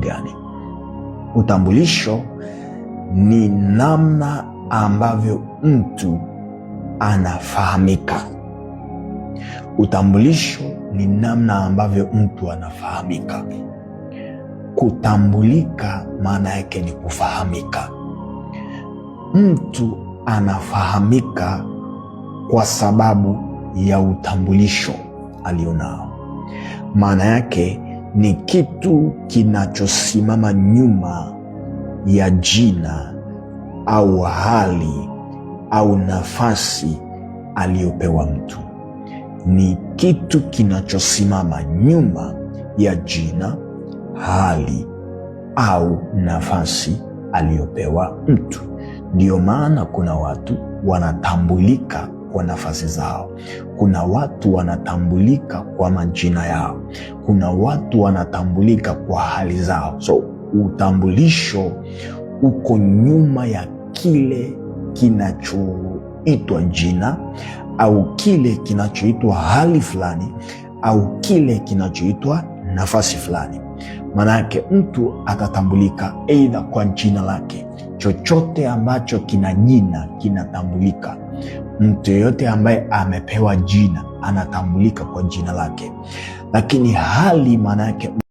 gani? Utambulisho ni namna ambavyo mtu anafahamika. Utambulisho ni namna ambavyo mtu anafahamika. Kutambulika maana yake ni kufahamika. Mtu anafahamika kwa sababu ya utambulisho alionao. Maana yake ni kitu kinachosimama nyuma ya jina au hali au nafasi aliyopewa mtu. Ni kitu kinachosimama nyuma ya jina, hali au nafasi aliyopewa mtu. Ndio maana kuna watu wanatambulika kwa nafasi zao, kuna watu wanatambulika kwa majina yao, kuna watu wanatambulika kwa hali zao. So utambulisho uko nyuma ya kile kinachoitwa jina au kile kinachoitwa hali fulani au kile kinachoitwa nafasi fulani. Maana yake mtu atatambulika aidha kwa jina lake. Chochote ambacho kina jina kinatambulika. Mtu yeyote ambaye amepewa jina anatambulika kwa jina lake. Lakini hali maana yake